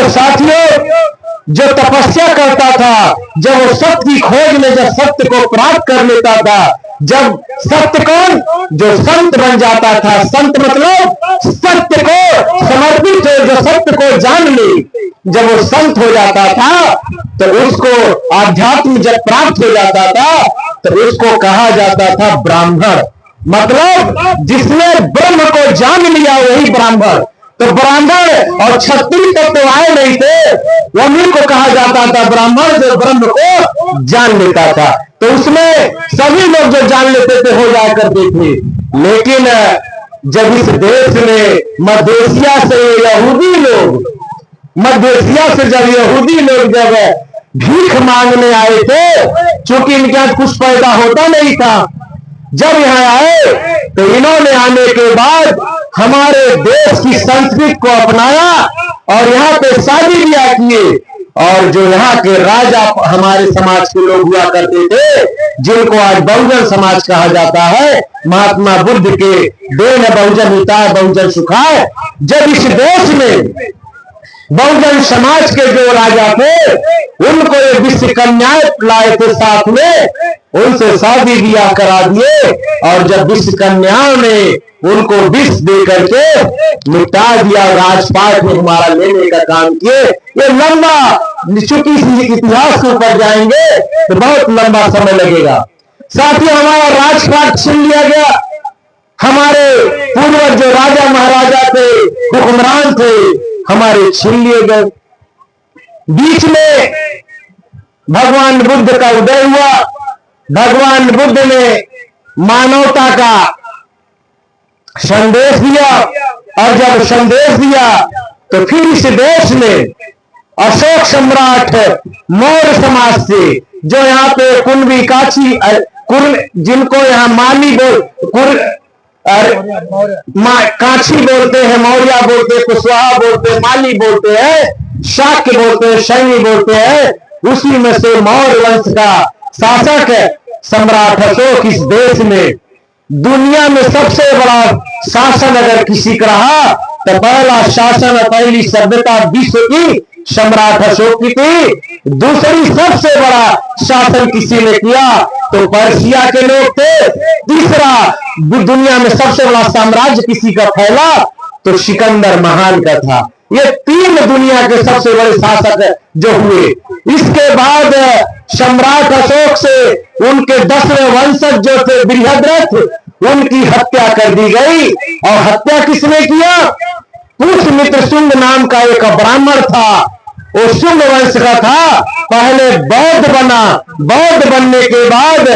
और साथियों, जो तपस्या करता था, जब वो सत्य की खोज में जब सत्य को प्राप्त कर लेता था, जब सत्य कौन, जो संत बन जाता था। संत मतलब सत्य को समर्पित हो, जो सत्य को जान ले, जब वो संत हो जाता था तो उसको आध्यात्म जब प्राप्त हो जाता था तो उसको कहा जाता था ब्राह्मण। मतलब जिसने ब्रह्म को जान लिया वही ब्राह्मण। तो ब्राह्मण और क्षत्रिय तो आए नहीं थे, उन्हीं को कहा जाता था ब्राह्मण, जो ब्रह्म को जान लेता था। तो उसमें सभी लोग जो जान लेते थे हो जाया करते थे। लेकिन जब इस देश में मध्य से यहूदी लोग, मध्य एशिया से जब यहूदी लोग जब भीख मांगने आए थे, चूंकि इनके यहाँ कुछ पैदा होता नहीं था, जब यहाँ आए तो इन्होंने आने के बाद हमारे देश की संस्कृति को अपनाया और यहाँ पे शादी ब्याह किए। और जो यहाँ के राजा हमारे समाज के लोग हुआ करते थे, जिनको आज बहुजन समाज कहा जाता है, महात्मा बुद्ध के देन बहुजन हिताय बहुजन सुखाय। जब इस देश में बहुजन समाज के जो राजा थे, उनको ये विश्व कन्याएं लाए थे साथ में, उनसे शादी ब्याह करा दिए। और जब विश्व कन्याओं ने उनको विष दे करके निपटा दिया, राजपाट में हमारा लेने का काम किए। ये लंबा, चूंकि इतिहास के ऊपर जाएंगे तो बहुत लंबा समय लगेगा। साथियों, हमारा राजपाट छीन लिया गया। हमारे पूर्वज जो राजा महाराजा थे, हुक्मरान थे, हमारे छीन लिए गए। बीच में भगवान बुद्ध का उदय हुआ। भगवान बुद्ध ने मानवता का संदेश दिया, और जब संदेश दिया तो फिर इस देश में अशोक सम्राट मौर्य समाज से, जो यहाँ पे कुंभी काची जिनको यहाँ माली कांची बोलते हैं, मौर्य बोलते हैं, कुशवाहा बोलते हैं, माली बोलते हैं, शाक्य बोलते हैं, शैनी बोलते हैं, उसी में से मौर्य वंश का शासक सम्राट अशोक इस देश में दुनिया में सबसे बड़ा शासन अगर किसी का रहा तो पहला शासन, पहली सभ्यता विश्व की सम्राट अशोक की थी। दूसरी सबसे बड़ा शासन किसी ने किया तो पर्शिया के लोग थे। तीसरा दुनिया में सबसे बड़ा साम्राज्य किसी का फैला तो सिकंदर महान का था। ये तीन दुनिया के सबसे बड़े शासक जो हुए। इसके बाद सम्राट अशोक से उनके 10वें वंशज जो थे बृहद्रथ, उनकी हत्या कर दी गई। और हत्या किसने किया? पुष्यमित्र शुंग नाम का एक ब्राह्मण था, वो शुंग वंश का था। पहले बौद्ध बना, बौद्ध बनने के बाद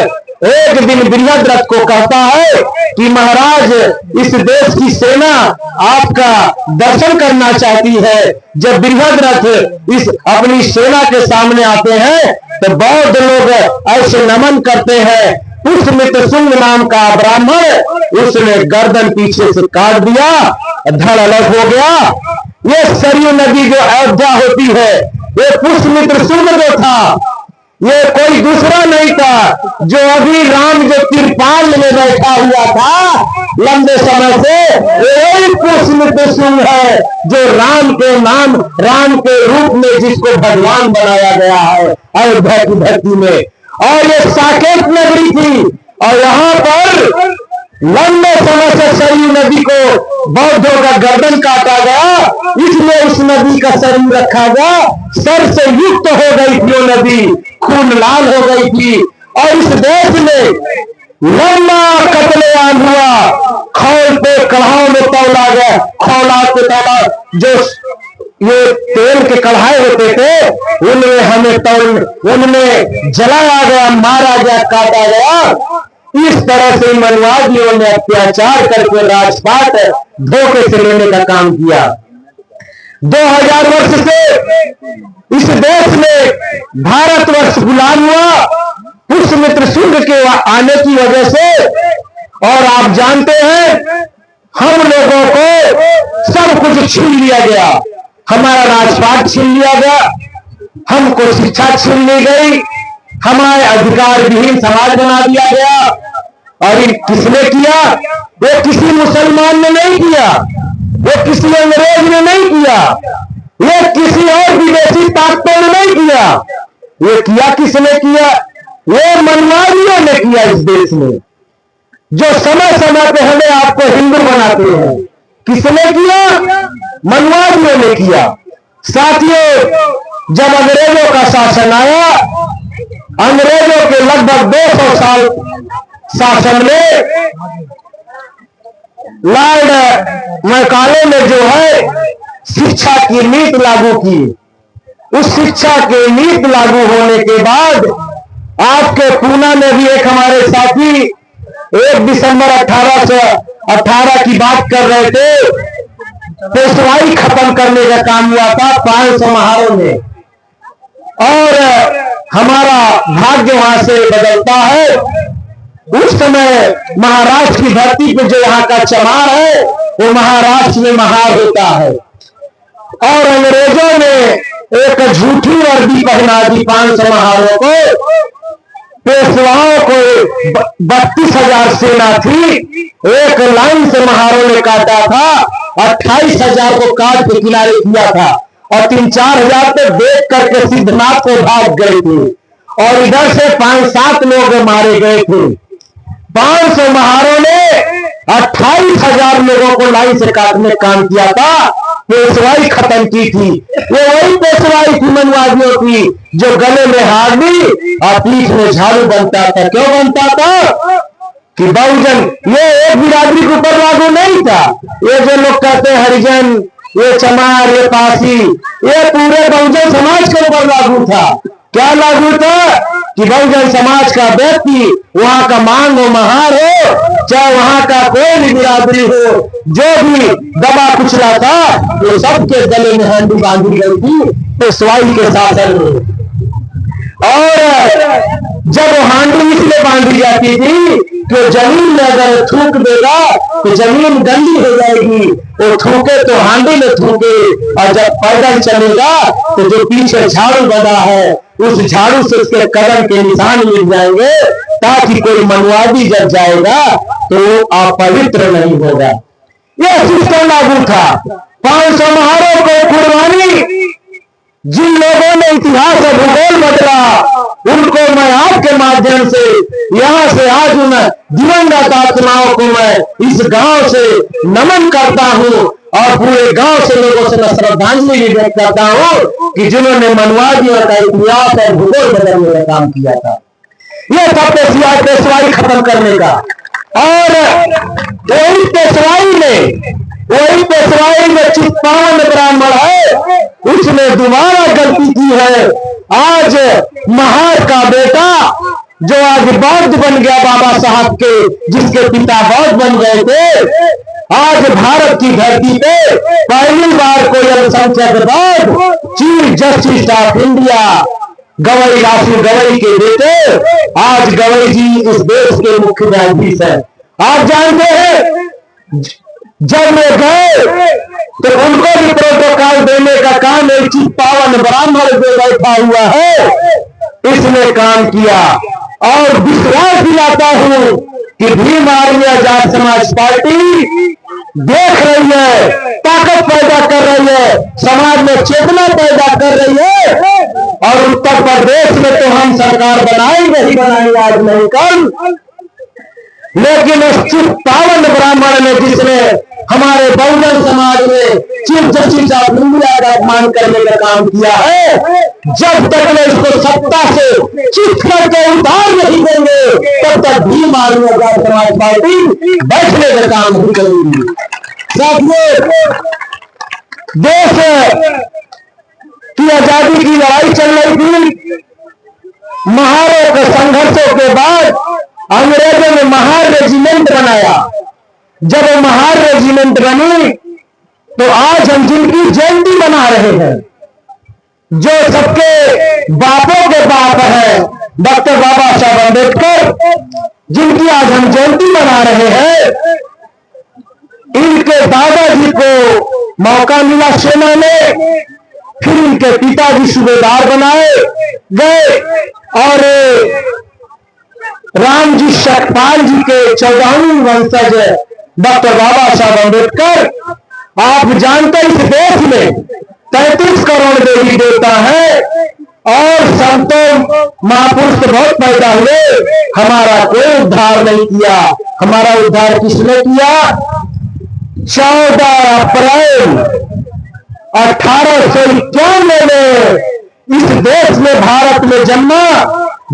एक दिन बृहद्रथ को कहता है कि महाराज, इस देश की सेना आपका दर्शन करना चाहती है। जब बृहद्रथ इस अपनी सेना के सामने आते हैं तो बौद्ध लोग ऐसे नमन करते हैं। पुष्यमित्र शुंग नाम का ब्राह्मण, उसने गर्दन पीछे से काट दिया, धड़ अलग हो गया। ये सरयू नदी जो अयोध्या होती है, ये पुष्यमित्र शुंग जो था, ये कोई दूसरा नहीं था। जो अभी राम जो तिरपाल में बैठा हुआ था लंबे समय से, यही पुष्यमित्र शुंग है, जो राम के नाम, राम के रूप में जिसको भगवान बनाया गया है अयोध्या की धरती में। और ये साकेत नगरी थी, और यहाँ पर लंबे समय से सरयू नदी को बौद्धों का गर्दन काटा गया, इसलिए उस नदी का शरीर रखा गया। सर से युक्त हो गई थी वो नदी, खून लाल हो गई थी। और इस देश में लंबा कत्लेआम हुआ। खौल पे कढ़ाओं में तौला गया, खौला पे तौला, जो ये तेल के कढ़ाई होते थे उनमें हमें उनमें जलाया गया, मारा गया, काटा गया। इस तरह से मनवादियों ने अत्याचार करके राजपाट धोखे से लेने का काम किया। 2000 वर्ष से इस देश में भारतवर्ष गुलाम हुआ पुष्यमित्र शुंग के आने की वजह से। और आप जानते हैं, हम लोगों को सब कुछ छीन लिया गया। हमारा राजपाट छीन लिया गया, हमको शिक्षा छीन ली गई, हमारे अधिकार विहीन समाज बना दिया गया। और ये किसने किया? वो किसी मुसलमान ने नहीं किया, वो किसी अंग्रेज ने नहीं किया, ये किसी और विदेशी ताकतों ने नहीं किया, ये किया किसने किया? ये मनमानियों ने किया इस देश में, जो समय समय पे हमें आपको हिंदू बनाते हैं। किसने किया? मनमानियों ने किया। साथियों, जब अंग्रेजों का शासन आया, अंग्रेजों के लगभग 200 साल शासन में लॉर्ड मैकाले ने जो है शिक्षा की नीति लागू की। उस शिक्षा की नीति लागू होने के बाद आपके पूना में भी एक हमारे साथी 1 दिसंबर 1818 की बात कर रहे थे, पेशवाई खत्म करने का काम हुआ था 500 महारों में, और हमारा भाग्य वहां से बदलता है। उस समय महाराष्ट्र की धरती पे जो यहाँ का चमार है वो महाराष्ट्र में महार होता है, और अंग्रेजों ने एक झूठी वर्दी पहना दी 500 महारों को। पेशवाओं को 32,000 सेना थी, एक लाइन से महारों ने काटा था, 28,000 को काट के किनारे किया था, और 3-4 हजार तो देख करके सिद्धनाथ को भाग गए थे, और इधर से 5-7 लोग मारे गए थे। 500 महारों ने 28,000 लोगों को लाइन से काटने काम किया था, पेशवाई खत्म की थी। वो वही पेशवाई थी मनवादियों की, जो गले में हारनी और पीठ में झाड़ू बनता था। क्यों बनता था? कि बहुजन, ये एक बिरादरी के ऊपर लागू नहीं था। ये जो लोग कहते हैं हरिजन, ये चमार, ये पासी, ये पूरे बहुजन समाज के ऊपर लागू था। क्या लागू था? कि बहुजन समाज का व्यक्ति, वहां का मांग हो महार हो, चाहे वहां का कोई भी बिरादरी हो, जो भी दबा कुचला था, तो सबके गले में हंडी बांधी गई थी पेशवाई के शासन में। और जब हांडी इसलिए बांधी जाती थी कि जमीन में अगर थूक देगा तो जमीन गंदी हो जाएगी, वो थूके तो हांडी में थूके, और जब पैदल चलेगा तो जो पीछे झाड़ू बना है उस झाड़ू से उसके कदम के निशान मिल जाएंगे, ताकि कोई मनवादी जब जाएगा तो वो अपवित्र नहीं होगा। यह सिस्टम लागू था। 500 महारों को कुर्बानी, जिन लोगों ने इतिहास और भूगोल बदला, उनको मैं आपके माध्यम से यहाँ से आज उन दिवंगत आत्माओं को मैं इस गांव से नमन करता हूँ, और पूरे गांव से लोगों से मैं श्रद्धांजलि भी व्यक्त करता हूँ कि जिन्होंने मनवादियों का इतिहास और भूगोल बदलने का काम किया था। यह था पेशवाई खत्म करने का। और वही पेशवाई में चित्पावन ब्राह्मण है, उसने दोबारा गलती की है। आज महार का बेटा जो आज बौद्ध बन गया बाबा साहब के, जिसके पिता बौद्ध बन गए थे, आज भारत की धरती पे पहली बार कोई अल्पसंख्यक बौद्ध chief justice of India Gavai, Rasu Gavai के बेटे, आज गवई जी इस देश के मुख्य न्यायाधीश है। आप जानते हैं, जब वे गए तो उनको भी प्रोटोकॉल देने का काम एक चित्पावन ब्राह्मण जो बैठा हुआ है इसने काम किया। और विश्वास दिलाता हूं कि भीम आर्मी आजाद समाज पार्टी देख रही है, ताकत पैदा कर रही है, समाज में चेतना पैदा कर रही है, और उत्तर प्रदेश में तो हम सरकार बनाएंगे ही बनाएंगे, आज नहीं कल। लेकिन उस चित्पावन ब्राह्मण ने, जिसने हमारे बहुजन समाज में चीफ जस्टिस ऑफ इंडिया का अपमान करने का काम किया है, जब तक वे इसको सत्ता से चित करके उतार नहीं देंगे, तब तक भीम आर्मी आजाद समाज पार्टी बैठने का काम नहीं करेगी। साथियों, देश की आजादी की लड़ाई चल रही थी। महारों के संघर्षों के बाद अंग्रेजों ने महार रेजिमेंट बनाया। जब वो महार रेजिमेंट बनी तो आज हम जिनकी जयंती मना रहे हैं, जो सबके बापों के बाप है, डॉक्टर बाबा साहब अम्बेडकर, जिनकी आज हम जयंती मना रहे हैं, इनके दादाजी को मौका मिला सेना में, फिर इनके पिताजी सूबेदार बनाए गए, और रामजी सतपाल जी के 14वीं वंशज डॉक्टर बाबा साहब अम्बेडकर। आप जानते हैं इस देश में 33 करोड़ देवी देवता है और संतों महापुरुष तो बहुत पैदा हुए, हमारा कोई उद्धार नहीं किया। हमारा उद्धार किसने किया? 14 अप्रैल 1891 में इस देश में, भारत में जन्मा,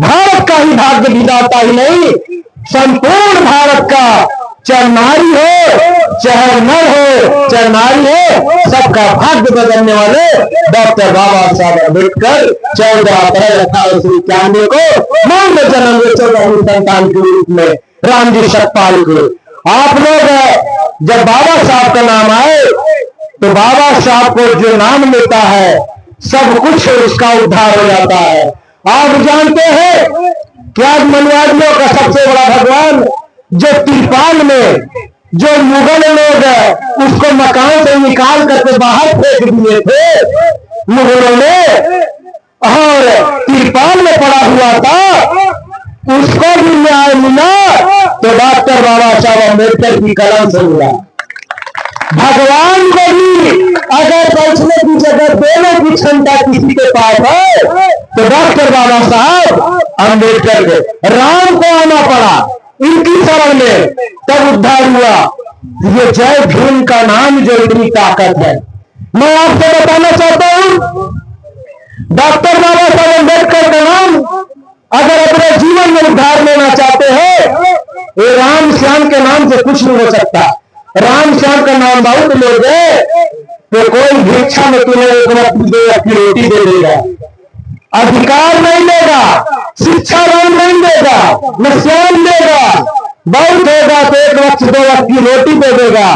भारत का ही भाग्य विधाता ही नहीं, संपूर्ण भारत का, चाहे नारी हो, चाहे नर हो, चाहे नारी हो, सबका भाग्य बदलने वाले डॉक्टर बाबा साहब अम्बेडकर 14 अप्रैल 1891 को मानव जन्म हुए 14वीं संतान के रूप में रामजी सतपाल को। आप लोग जब बाबा साहब का नाम आए तो बाबा साहब को जो नाम लेता है सब कुछ उसका उद्धार हो जाता है। आप जानते हैं कि आज मनवादियों का सबसे बड़ा भगवान जो तिरपाल में जो मुगल लोग उसको मकान से निकाल करके बाहर फेंक दिए थे मुगलों ने, और तिरपाल में पड़ा हुआ था, उसको भी न्याय मिला तो डॉक्टर बाबा साहब अम्बेडकर की कलम से मिला। भगवान को भी अगर बैठने की जगह देने की क्षमता किसी के पास है तो डॉक्टर बाबा साहब अम्बेडकर को, राम को आना पड़ा इनकी शरण में, तब उद्धार हुआ। ये जय भीम का नाम जो इतनी ताकत है, मैं आपसे बताना चाहता हूं, डॉक्टर बाबा साहब अम्बेडकर का नाम अगर अपने जीवन में उद्धार लेना चाहते हो, ये राम श्याम के नाम से कुछ नहीं हो सकता। राम श्याम का नाम बहुत लोग है तो कोई भिक्षा में तुम्हें एक वक्त की रोटी दे देगा, अधिकार नहीं देगा, शिक्षा दान नहीं देगा, न श्याम देगा, बहुत होगा तो एक वक्त 2 वक्त की रोटी दे देगा।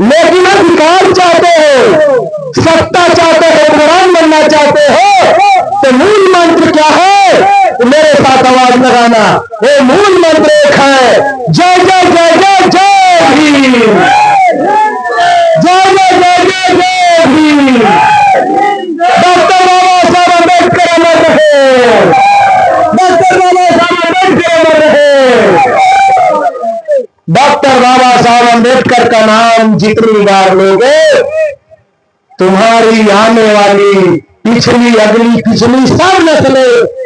लेकिन अधिकार चाहते हो, सत्ता चाहते हो, हुक्मरान बनना चाहते हो तो मूल मंत्र क्या है? मेरे साथ आवाज लगाना, वो मूल मंत्र एक है, जय जय जय जय जय भीम, जय जय जय जय जय भीम। डॉक्टर बाबा साहब अम्बेडकर अमर रहे, डॉक्टर बाबा साहब अम्बेडकर अमर रहे। डॉक्टर बाबा साहब अम्बेडकर का नाम जितनी बार लोगे, तुम्हारी आने वाली पिछली अगली पिछली सब नस्लें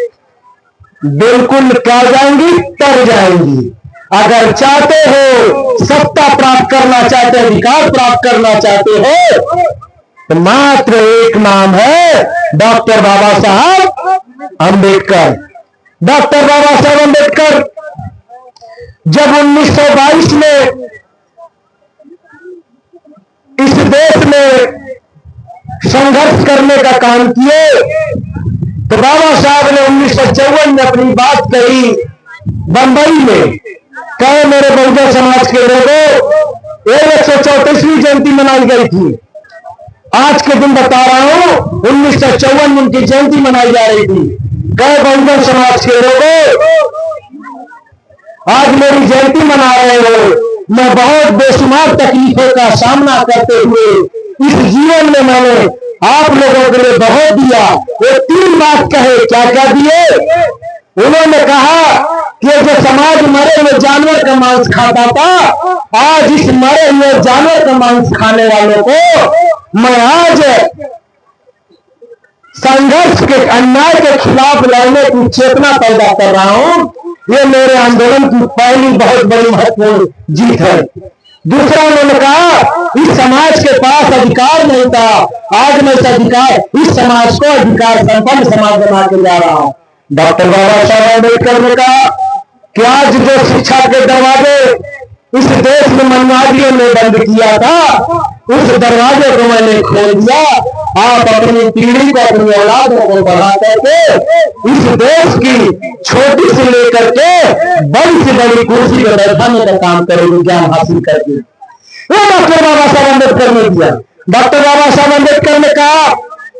बिल्कुल क्या जाएंगी? तर जाएंगी। अगर चाहते हो सत्ता प्राप्त करना चाहते, अधिकार प्राप्त करना चाहते हो तो मात्र एक नाम है डॉक्टर बाबा साहब अम्बेडकर। डॉक्टर बाबा साहब अम्बेडकर जब 1922 में इस देश में संघर्ष करने का काम किए तो बाबा साहब ने 1954 में अपनी बात कही बंबई में, कहे मेरे बहुजन समाज के लोगों, 134वीं जयंती मनाई गई थी। आज के दिन बता रहा हूं 1954 में उनकी जयंती मनाई जा रही थी। कहे बहुजन समाज के लोगों, आज मेरी जयंती मना रहे हो, मैं बहुत बेशुमार तकलीफों का सामना करते हुए इस जीवन में मैंने आप लोगों के लिए बहुत दिया। वो 3 बात कहे, क्या क्या दिए? उन्होंने कहा कि जो समाज मरे हुए जानवर का मांस खाता था, आज इस मरे हुए जानवर का मांस खाने वालों को मैं आज संघर्ष के, अन्याय के खिलाफ लड़ने की चेतना पैदा कर रहा हूं। ये मेरे आंदोलन की पहली बहुत बड़ी महत्वपूर्ण जीत है। दूसरा उन्होंने कहा इस समाज के पास अधिकार नहीं था, आज मैं इस अधिकार, इस समाज को अधिकार संपन्न समाज बना के जा रहा हूं। डॉक्टर बाबा साहब अम्बेडकर ने कहा कि आज जो शिक्षा के दरवाजे इस देश में मनवादियों ने बंद किया था, उस दरवाजे को मैंने खोल दिया। आप अपनी पीढ़ी को, अपनी औलादों को बढ़ा करके इस देश की छोटी से लेकर के बड़ी से बड़ी कुर्सी पर बैठाने का काम करेंगे, ज्ञान हासिल करके। वो डॉक्टर बाबा साहब अम्बेडकर ने दिया। डॉक्टर बाबा साहब अम्बेडकर ने कहा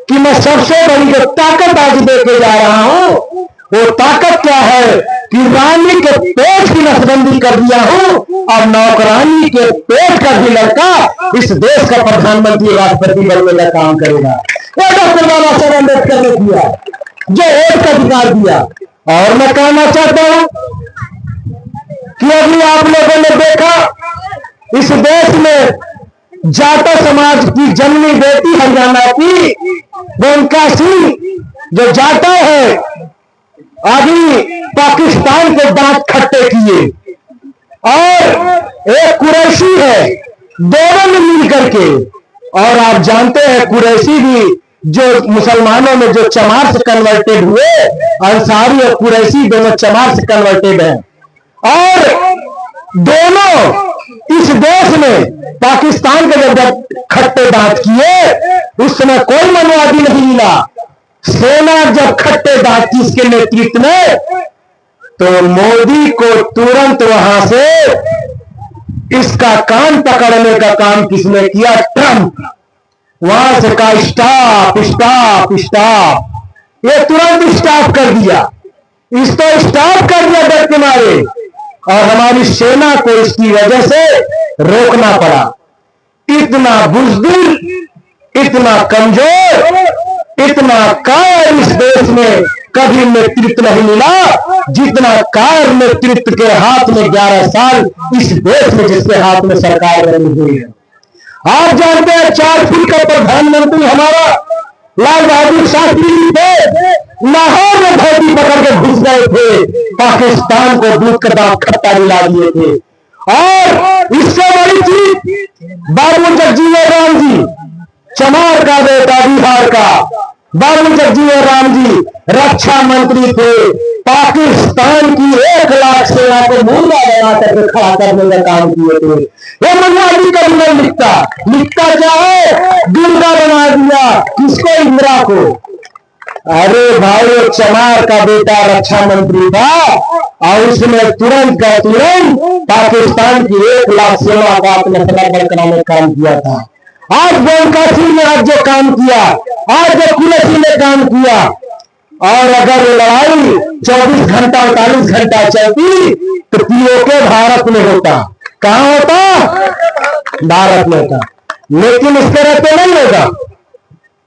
कि मैं सबसे बड़ी जो ताकत आज देके जा रहा हूं, वो ताकत क्या है कि रानी के पेट की नसबंदी कर दिया हूं, और नौकरानी के पेट का भी लड़का इस देश का प्रधानमंत्री राष्ट्रपति बनने का काम करेगा। वो डॉक्टर बाबा साहब अम्बेडकर ने किया, जो वोट का अधिकार दिया। और मैं कहना चाहता हूं कि अभी आप लोगों ने देखा इस देश में जाटा समाज की जन्मी बेटी हरियाणा की गोयनका सिंह जो जाटा है, अभी पाकिस्तान के दांत खट्टे किए, और एक कुरैशी है, दोनों ने मिल करके। और आप जानते हैं कुरैशी भी जो मुसलमानों में जो चमार से कन्वर्टेड हुए, अंसारी और कुरैशी दोनों चमार से कन्वर्टेड हैं, और दोनों इस देश में पाकिस्तान के जब खट्टे दांत किए उस समय कोई मनवादी नहीं मिला। सेना जब खट्टे दांत की इसके नेतृत्व में, तो मोदी को तुरंत वहां से इसका कान पकड़ने का काम किसने किया? ट्रंप। वहां से कहा स्टॉप स्टॉप स्टॉप, ये तुरंत स्टॉप कर दिया, इसको स्टॉप कर दिया डर के मारे, और हमारी सेना को इसकी वजह से रोकना पड़ा। इतना बुज़दिल, इतना कमजोर, इतना कायर इस देश में कभी नेतृत्व नहीं मिला जितना कायर नेतृत्व के हाथ में 11 साल इस देश में जिसके हाथ में सरकार बनी हुई है। आप जानते हैं 4 फीट का प्रधानमंत्री हमारा लाल बहादुर शास्त्री जी थे, लाहौर में धोती पकड़ के घुस गए थे, पाकिस्तान को दूध का दांत खट्टा मिला दिए थे। और इससे बड़ी चीज बाबू जगजीवन राम जी, चमार का बेटा, बिहार का बाबू जगजीवन राम जी रक्षा मंत्री थे, पाकिस्तान की 1 लाख सेना को मुर्गा बना करके खड़ा करने का काम किए थे। ये मनवादी कभी नहीं लिखता, लिखता क्या है? दुर्गा बना दिया किसको? इंदिरा को। अरे भाई, चमार का बेटा रक्षा मंत्री था और उसने तुरंत का तुरंत पाकिस्तान की 1 लाख सेना का अपने समर्पण कराने का काम किया था। आज गोयनका सिंह ने आज जो काम किया, आज जो कुरैशी ने काम किया, और अगर लड़ाई 24 घंटा 48 घंटा चलती तो पीओके भारत में होता। कहां होता? भारत में होता। लेकिन इस तरह तो नहीं होगा।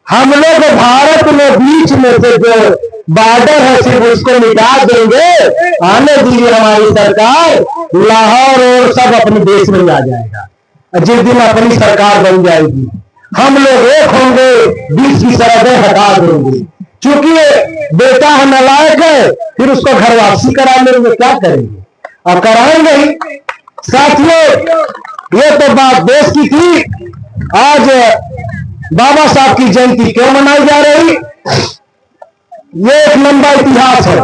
हम लोग भारत में बीच में से जो बॉर्डर है सिर्फ उसको मिटा देंगे, आने दीजिए हमारी सरकार, लाहौर और सब अपने देश में आ जाएगा। जिस दिन अपनी सरकार बन जाएगी हम लोग एक होंगे, बीच की सरहदें हटा देंगे। क्योंकि बेटा है नालायक है, फिर उसको घर वापसी करा लेंगे, क्या करेंगे? और कराएंगे ही। साथियों, ये तो बात देश की थी। आज बाबा साहब की जयंती क्यों मनाई जा रही? ये एक लंबा इतिहास है।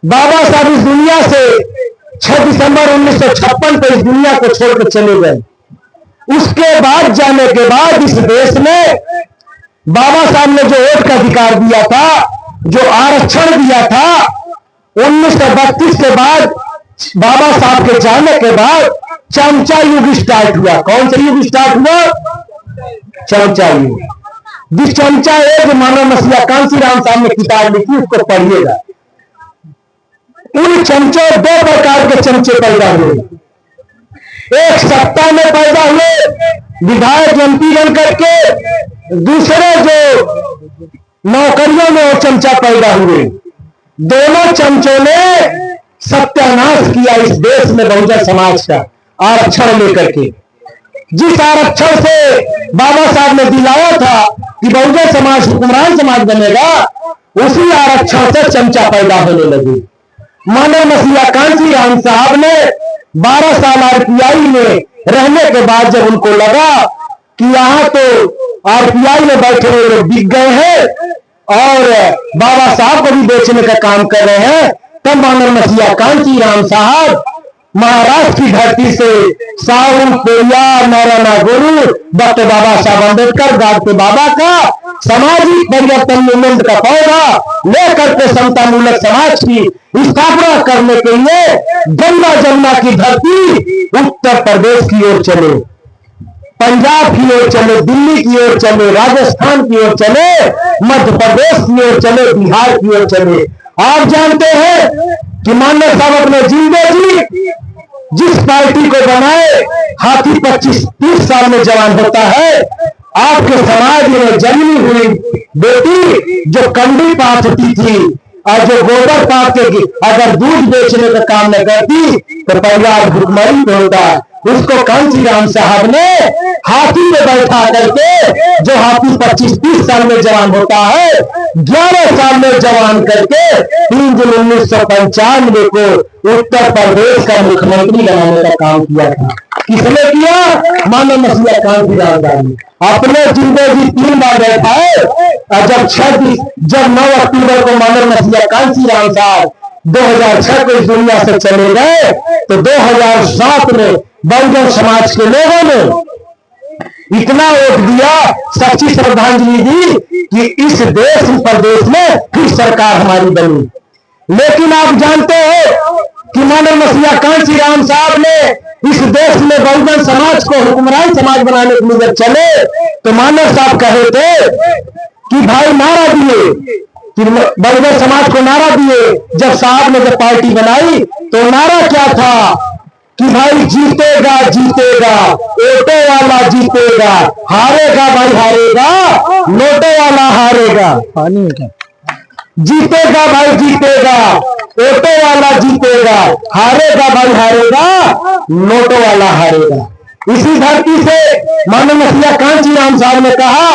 बाबा साहब इस दुनिया से 6 दिसंबर 1956 को इस दुनिया को छोड़कर चले गए। उसके बाद जाने के बाद इस देश में बाबा साहब ने जो वोट का अधिकार दिया था, जो आरक्षण दिया था, 1932 के बाद बाबा साहब के जाने के बाद चमचा युग स्टार्ट हुआ। कौन सा युग स्टार्ट हुआ? चमचा युग। जिस चमचा एज मानव मसीहा कांसीराम साहब ने किताब लिखी, उसको पढ़िएगा। उन चमचों 2 प्रकार के चमचे पैदा हुए। एक सत्ता में पैदा हुए विधायक एमपी बन करके, दूसरे जो नौकरियों में वो चमचा पैदा हुए। दोनों चमचों ने सत्यानाश किया इस देश में बहुजन समाज का आरक्षण लेकर के। जिस आरक्षण से बाबा साहब ने दिलाया था कि बहुजन समाज हुक्मरान समाज बनेगा, उसी आरक्षण से चमचा पैदा होने लगे। मानव मसीहा कांसीराम साहब ने 12 साल आरपीआई में रहने के बाद जब उनको लगा कि यहाँ तो आरपीआई में बैठे हुए लोग बिक गए हैं और बाबा साहब को भी बेचने का काम कर रहे हैं, तब मानव मसीहा कांसीराम साहब महाराष्ट्र की धरती से साउथ कोरिया, नारायण गुरु, डॉक्टर बाबा साहब अम्बेडकर, गाड़ते बाबा का सामाजिक परिवर्तन मूवमेंट का पौधा लेकर के समता मूलक समाज की स्थापना करने के लिए गंगा जमुना की धरती उत्तर प्रदेश की ओर चले, पंजाब की ओर चले, दिल्ली की ओर चले, राजस्थान की ओर चले, मध्य प्रदेश की ओर चले, बिहार की ओर चले। आप जानते हैं कि मानव साहब अपने जिंदे जी जिस पार्टी को बनाए, हाथी 25-30 साल में जवान होता है। आपके समाज में जन्मी हुई बेटी जो कंडी पाथती थी और जो गोबर पाथ के अगर दूध बेचने का काम न करती तो परिवार भुखमरी पे होता। उसको कांचीराम साहब ने हाथी पे बैठा करके, जो हाथी 25-30 साल में जवान होता है, 11 साल में जवान करके 3 जून 1995 को उत्तर प्रदेश का मुख्यमंत्री बनाने का काम किया था। किसने किया? मानव मसीहा कांचीराम साहब ने। अपने जिंदगी 3 बार बैठा है, और जब 9 अक्टूबर को मानव मसीहा कांचीराम साहब 2006 को इस दुनिया से चले गए, तो 2007 में बहुजन समाज के लोगों ने इतना वोट दिया, सच्ची श्रद्धांजलि दी कि इस देश प्रदेश में फिर सरकार हमारी बनी। लेकिन आप जानते हो कि मानव मसीहा कांचीराम साहब ने इस देश में बहुजन समाज को हुक्मरान समाज बनाने के लिए जब चले, तो मानव साहब कहे थे कि भाई नारा दिए, कि बहुजन समाज को नारा दिए। जब साहब ने जब पार्टी बनाई तो नारा क्या था कि भाई जीतेगा जीतेगा, ऑटो वाला जीतेगा, हारेगा भाई हारेगा, नोटो वाला हारेगा। जीतेगा भाई जीतेगा, ऑटो वाला जीतेगा, हारेगा भाई हारेगा, नोटो वाला हारेगा। इसी धरती से मानव मसीहा कांचीराम साहब ने कहा,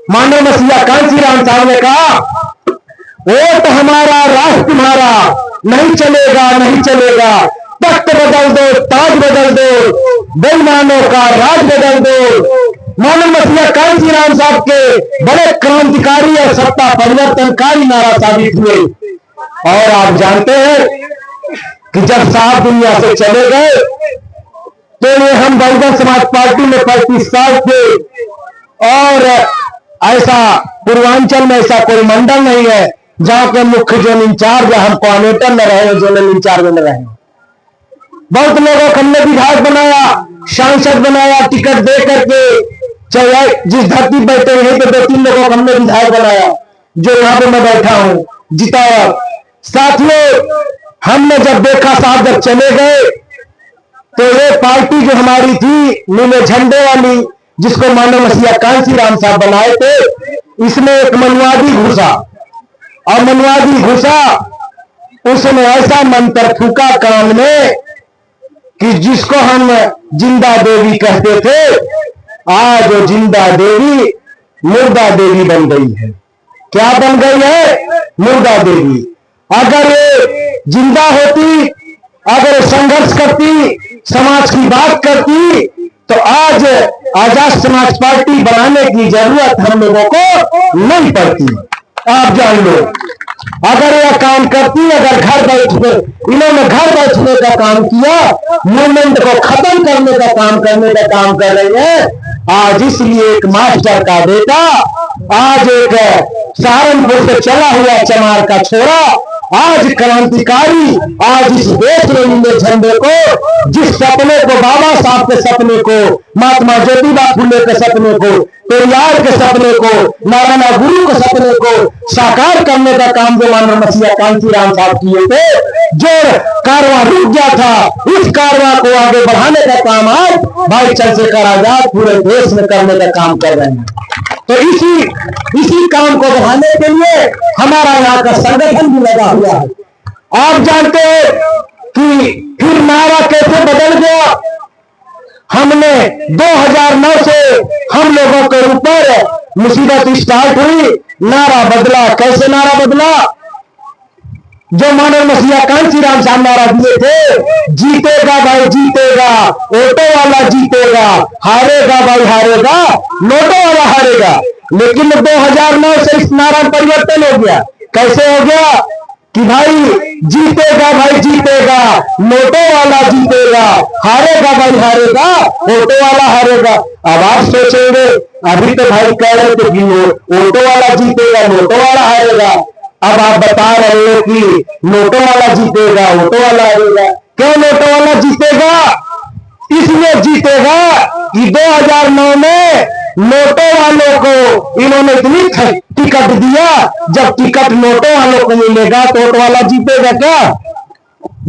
मानव मसीहा कांचीराम साहब ने कहा, वोट हमारा राष्ट्र तुम्हारा, नहीं चलेगा नहीं चलेगा, तख्त बदल दो ताज बदल दो, बेईमानों का राज बदल दो। मानव मसीहा कांचीराम साहब के बड़े क्रांतिकारी और सत्ता परिवर्तनकारी नारा साबित हुए। और आप जानते हैं कि जब साहब दुनिया से चले गए, तो ये हम बहुजन समाज पार्टी में 35 साल थे, और ऐसा पूर्वांचल में ऐसा कोई मंडल नहीं है जहां के मुख्य जोन इंचार्ज हम कोऑर्डिनेटर न रहे, जोनल इंचार्ज न रहे। बहुत लोगों को हमने विधायक बनाया, सांसद बनाया, टिकट दे करके, चाहे जिस धरती बैठे वहीं पे 2-3 लोगों को हमने विधायक बनाया, जो यहाँ पे मैं बैठा हूं, जिताया। साथियों, हमने जब देखा साहब जब चले गए, तो ये पार्टी जो हमारी थी नीले झंडे वाली, जिसको मानव मसीहा कांचीराम साहब बनाए थे, इसमें एक मनवादी घुसा, और मनवादी घुसा, उसने ऐसा मंत्र फूका कान में कि जिसको हम जिंदा देवी कहते थे, आज वो जिंदा देवी मुर्दा देवी बन गई है। क्या बन गई है? मुर्दा देवी। अगर ये जिंदा होती, अगर संघर्ष करती, समाज की बात करती, तो आज आजाद समाज पार्टी बनाने की जरूरत हम लोगों को नहीं पड़ती। आप जान लो, अगर यह काम करती, अगर घर बैठने, इन्होंने घर बैठने का काम किया, मूवमेंट को खत्म करने का काम कर रहे हैं। आज इसलिए एक मास्टर का बेटा, आज एक सहारनपुर से चला हुआ चमार का छोरा, आज क्रांतिकारी, आज इस देश में नीले झंडे को, जिस सपने को, बाबा साहब के सपने को, महात्मा ज्योतिबा फुले के सपने को, पेरियार के सपने को, नारायण गुरु के सपने को साकार करने का काम जो मानव मसीहा कांचीराम साहब किए थे, जो कारवां रुक गया था, उस कारवां को आगे बढ़ाने का काम आज भाई चंद्रशेखर आजाद पूरे देश में करने का काम कर रहे हैं। तो इसी काम को बढ़ाने के लिए हमारा यहाँ का संगठन भी लगा हुआ है। आप जानते हो कि फिर नारा कैसे बदल गया। हमने 2009 से हम लोगों के ऊपर मुसीबत स्टार्ट हुई, नारा बदला। कैसे नारा बदला? जो मानव मसीहा कांचीराम साहब नारा दिए थे, जीतेगा भाई जीतेगा, ऑटो वाला जीतेगा, हारेगा भाई हारेगा, नोटो वाला हारेगा। लेकिन 2009 से इस नारा परिवर्तन हो गया। कैसे हो गया कि भाई जीतेगा भाई जीतेगा, नोटो वाला जीतेगा, हारेगा भाई हारेगा, ऑटो वाला हारेगा। अब आप सोचेंगे, अभी तो भाई कह रहे थे कि ऑटो वाला जीतेगा, नोटो वाला हारेगा। अब आप बता रहे हो कि नोटो वाला जीतेगा, ऑटो वाला हारेगा। क्यों नोटो वाला जीतेगा? इसलिए जीतेगा कि 2009 में नोटो वालों को इन्होंने इतनी टिकट दिया, जब टिकट नोटो वालों को मिलेगा तो ऑटो वाला जीतेगा क्या?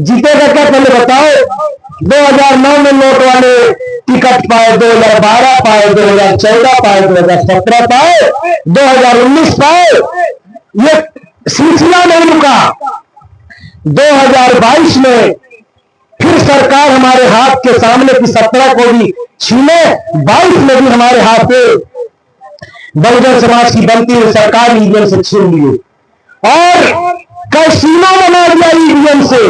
जीतेगा क्या? पहले बताओ। 2009 में नोट वाले टिकट पाए, 2012 पाए, 2014 पाए, 2017 पाए, 2019 पाए। ये सिलसिला नहीं रुका। 2022 में फिर सरकार हमारे हाथ के सामने की 17 को भी छीने, 22 में भी हमारे हाथ पे बहुजन समाज की बनती हुई सरकार ईवीएम से छीन लिए और कैसीनो बना दिया ईवीएम से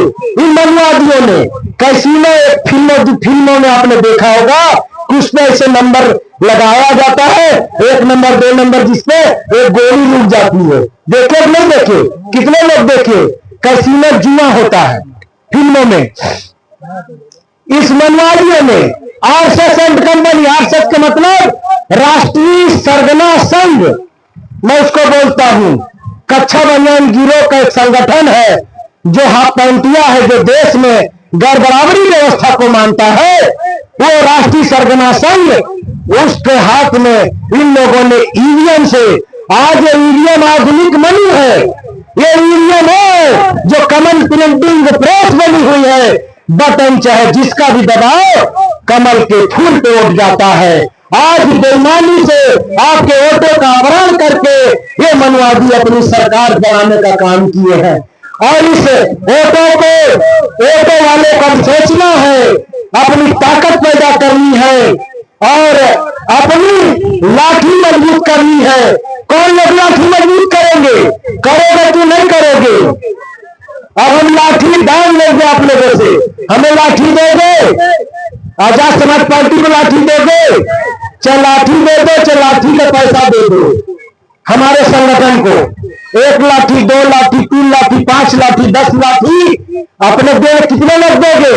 इन मनवादियों ने। कैसीनो एक फिल्मों में आपने देखा होगा कि उसमें ऐसे नंबर लगाया जाता है, 1 नंबर 2 नंबर, जिसपे एक गोली लूट जाती है। देखे नहीं देखे? कितने लोग देखे? कैसीनो जुआ होता है फिल्मों में। इस मनवादियों ने आरएसएस एंड कंपनी, आरएसएस का मतलब राष्ट्रीय सरगना संघ, मैं उसको बोलता हूं, कच्चा बनियान गिरोह का एक संगठन है जो हाथ पैंटिया है, जो देश में गैर बराबरी व्यवस्था को मानता है, वो राष्ट्रीय सरगना संघ, उसके हाथ में इन लोगों ने ईवीएम से, आज ये ईवीएम आधुनिक मनी है, ये ईवीएम है जो कमल प्रिंटिंग प्रेस बनी हुई है, बटन चाहे जिसका भी दबाओ कमल के फूल पे उठ जाता है। आज बेईमानी से आपके वोटों का अपहरण करके ये मनवादी अपनी सरकार बनाने का काम किए हैं और इस वोटों वाले को सोचना है, अपनी ताकत पैदा करनी है और अपनी लाठी मजबूत करनी है। कौन लोग लाठी मजबूत करेंगे? करोगे कि नहीं करोगे? अब हम लाठी डाल लेंगे आप लोगों से, हमें लाठी दोगे? आजाद समाज पार्टी को लाठी दोगे? चाहे लाठी दे दो, चाहे लाठी का पैसा दे दो हमारे संगठन को। 1 लाठी, 2 लाठी, 3 लाठी, 5 लाठी, 10 लाठी अपने दे, कितने लोग दोगे?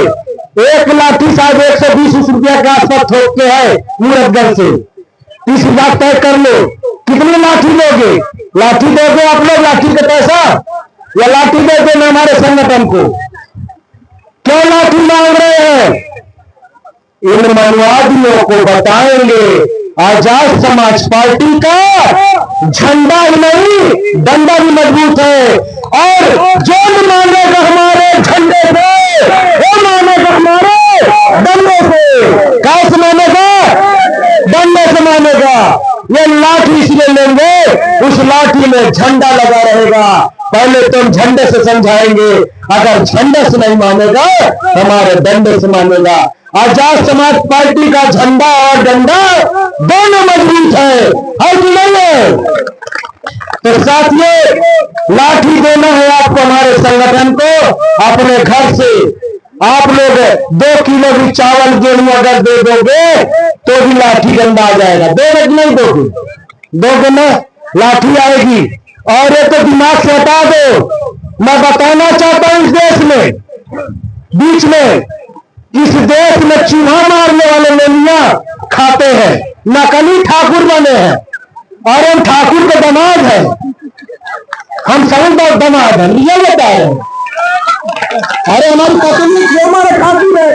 1 लाठी शायद 120 रुपया के आसपास थोक के है मूरतगंज से, 30 लाख तय कर लो। कितनी लाठी दोगे? लाठी दोगे आप लोग लाठी का पैसा, या लाठी दे देना हमारे संगठन को? क्यों लाठी मांग रहे हैं? इन मनवादियों को बताएंगे आजाद समाज पार्टी का झंडा ही नहीं डंडा भी मजबूत है और जो मानेगा हमारे झंडे पे वो मानेगा हमारे डंडे से। कैसे मानेगा? डंडे से मानेगा। ये लाठी इसलिए लेंगे, उस लाठी में झंडा लगा रहेगा। पहले तुम झंडे से समझाएंगे, अगर झंडे से नहीं मानेगा हमारे डंडे से मानेगा। आजाद समाज पार्टी का झंडा और डंडा दोनों मजबूत है कि नहीं है? तो साथियों, लाठी देना है आपको हमारे संगठन को। अपने घर से आप लोग 2 किलो भी चावल गेहूं अगर दे दोगे तो भी लाठी डंडा आ जाएगा। दोगे नहीं दोगे? दोगे ना, लाठी आएगी। और ये तो दिमाग से हटा दो। मैं बताना चाहता हूं, इस देश में बीच में इस देश में चूहा मारने वाले लेनिया खाते हैं, नकली ठाकुर बने हैं और हम ठाकुर के दामाद हैं। हम समझदार दामाद हैं, ये बता रहे हैं। अरे हमारी पत्नी क्यों हमारे ठाकुर है?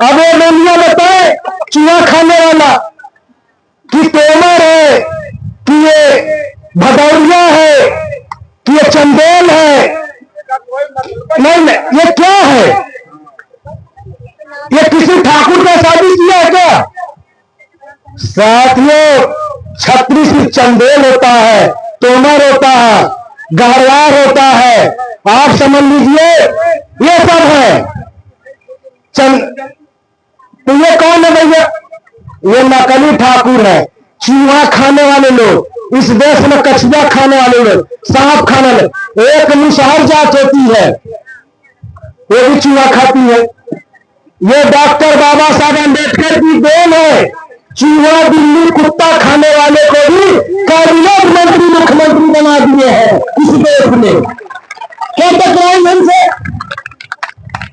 अब ये लेनिया बताए चूहा खाने वाला कि तोमर है, कि ये भदौरिया है, कि ये चंदेल है। नहीं, ये क्या है? ये किसी ठाकुर का शादी किया है क्या? साथियों, छत्तीस चंदेल होता है, तोमर होता है, गहरवार होता है, आप समझ लीजिए ये सब है। तो ये कौन है भैया? ये नकली ठाकुर है, चूहा खाने वाले लोग। इस देश में कछुआ खाने वाले लोग, सांप खाने वाले। एक मुसहर जात होती है, वो भी चूहा खाती है। ये डॉक्टर बाबा साहब अम्बेडकर की देन है। चूहा, बिल्ली, कुत्ता खाने वाले को भी कैबिनेट मंत्री, मुख्यमंत्री बना दिए हैं इस देश में। क्या टकराएंगे हमसे?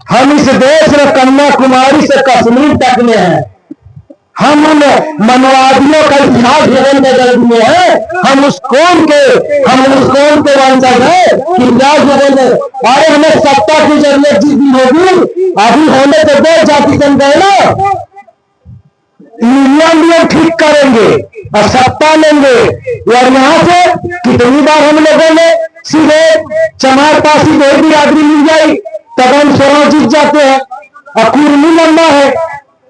हम इस देश में कन्याकुमारी से कश्मीर तक में हैं। हम उन मनवादियों का इतिहास जगह में कर दिए हैं। हम उस कौम के वंशज है कि अरे हमें सत्ता की जरूरत जितनी होगी, अभी होने तो 2 जाति जनगणना यूनियन भी हम ठीक करेंगे और सत्ता लेंगे। और यहाँ से कितनी बार हम लोगों ने सीधे चमार पासी कोई भी आदमी मिल जाए तब हम चुनाव जीत जाते हैं। और कुर्मी लंबा है,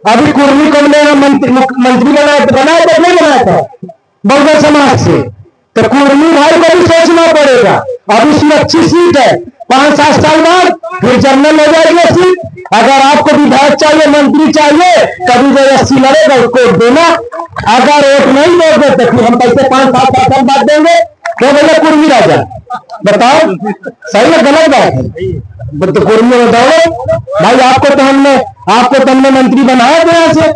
अभी कुर्मी को मंत्री बनाया तो नहीं बनाया था बहुजन समाज से। तो कुर्मी भाई को भी सोचना पड़ेगा। अभी सुरक्षित सीट है, 5-7 साल बाद फिर जनरल हो जाएगी सीट। अगर आपको विधायक चाहिए, मंत्री चाहिए, कभी जो 80 लड़ेगा उसको देना। अगर वोट नहीं दोगे तो फिर हम कैसे 5-7 साल बाद देंगे? क्यों बोले कुर्मी राजा? बताओ सही है गलत बात है? तो कुर्मी में दौड़ो भाई। आपको तो हमने मंत्री बनाया था यहाँ से,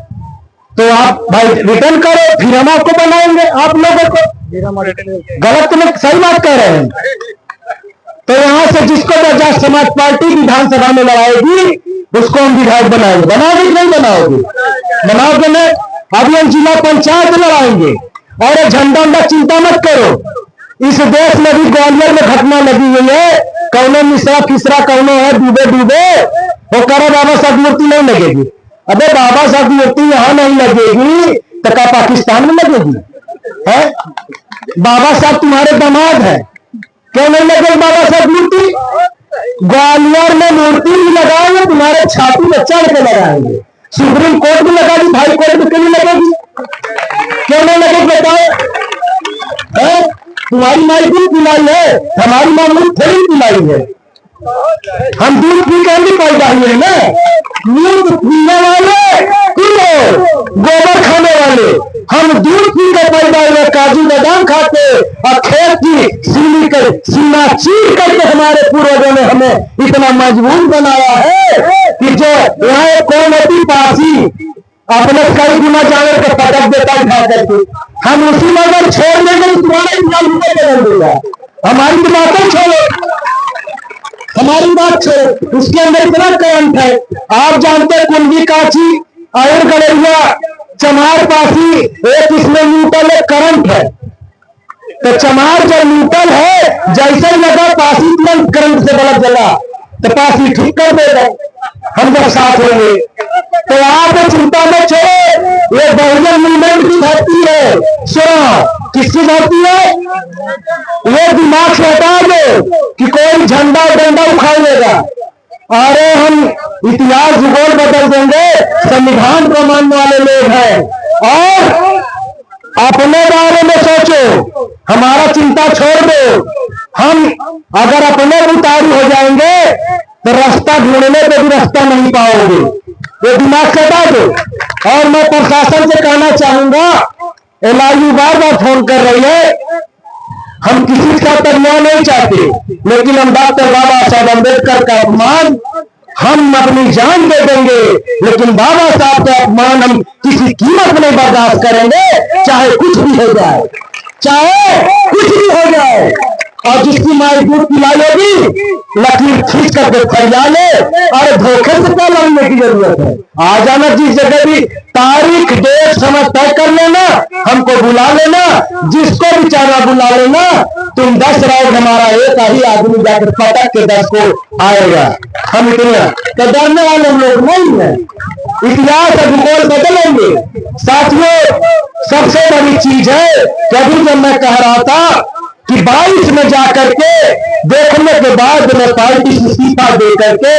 तो आप भाई रिटर्न करो, फिर हम आपको बनाएंगे आप लोगों को। गलत तो सही बात कह रहे हैं। तो यहाँ से जिसको बजाज समाज पार्टी विधानसभा में लड़ाएगी उसको हम विधायक बनाएंगे। बनाओगे नहीं बनाओगे? बनाओगे नहीं? अभी हम जिला पंचायत लड़ाएंगे। और झंडा चिंता मत करो। इस देश में भी ग्वालियर में घटना लगी हुई है, कौनो मिश्रा फिसरा कौनो है डूबे वो करो बाबा साहब मूर्ति नहीं लगेगी। अबे बाबा साहब मूर्ति यहाँ नहीं लगेगी तो क्या पाकिस्तान में लगेगी? है बाबा साहब तुम्हारे दामाद है, क्यों नहीं लगेगी बाबा साहब मूर्ति? ग्वालियर में मूर्ति भी लगाएंगे, तुम्हारे छाती में चढ़ के लगाएंगे। सुप्रीम कोर्ट भी लगा दी, हाई कोर्ट में क्यों नहीं लगेगी? क्यों नहीं लगेगी बताओ? तुम्हारी माई दूध पिलाई है, हमारी माँ दूध थोड़ी पिलाई है। हम दूध पी कर भी पैदा हुए ना। दूध पीने वाले तुम हो, गोबर खाने वाले हम दूध पी कर पैदा हुए, काजू बादाम खाते और खेत की सीमा चीर करके हमारे पूर्वजों ने हमें इतना मजबूत बनाया है कि जो यहाँ कौन होती पासी अपने कई गुना जानवर को पटक देता उठा करके, हम उसी मगर छोड़ देंगे तुम्हारा इंतजाम बदल देगा। हमारी तो बातें छोड़ो, हमारी बात छोड़ो। उसके अंदर इतना करंट है। आप जानते हैं कुंडी काची आयर गड़रिया चमार पासी एक इसमें न्यूट्रल एक करंट है। तो चमार जब न्यूट्रल है, जैसे ही लगा पासी तुरंत करंट से बलक जला तो पासी ठीक कर देगा हम जब साथ होंगे। तो आप चिंता मत छोड़ो, ये बहुजन मूवमेंट की धरती है। सुनो किसकी धरती है? वो दिमाग से हटा दो कि कोई झंडा डंडा उखाड़ेगा। अरे हम इतिहास भूगोल बदल देंगे, संविधान को मानने वाले लोग हैं। और अपने बारे में सोचो, हमारा चिंता छोड़ दो। हम अगर अपने उतारू हो जाएंगे तो रास्ता ढूंढने पे भी रास्ता नहीं पाओगे। ये दिमाग से हटा दो। और मैं प्रशासन से कहना चाहूंगा, एलआईयू बार फोन कर रही है, हम किसी का तन्याय नहीं चाहते, लेकिन हम डॉक्टर बाबा साहब अम्बेडकर का अपमान हम अपनी जान दे देंगे, लेकिन बाबा साहब का अपमान हम किसी कीमत नहीं बर्दाश्त करेंगे, चाहे कुछ भी हो जाए, चाहे कुछ भी हो जाए। और जिसकी माई दूध पिलाई होगी लकीर खींच करके फैला ले। और धोखे से क्या लगने की जरूरत है? आ जाना जिस जगह भी, तारीख डेट समय तय कर लेना, हमको बुला लेना, जिसको भी चाहना बुला लेना। तुम 10 राउंड, हमारा एक ही आदमी जाकर पटक के 10 को आएगा। हम इतना तो डरने वाले लोग नहीं है। इतिहास और भूगोल बदलेंगे। साथियों सबसे बड़ी चीज है, कभी जब मैं कह रहा था कि 22 में जाकर के देखने के बाद मैं पार्टी से इस्तीफा दे करके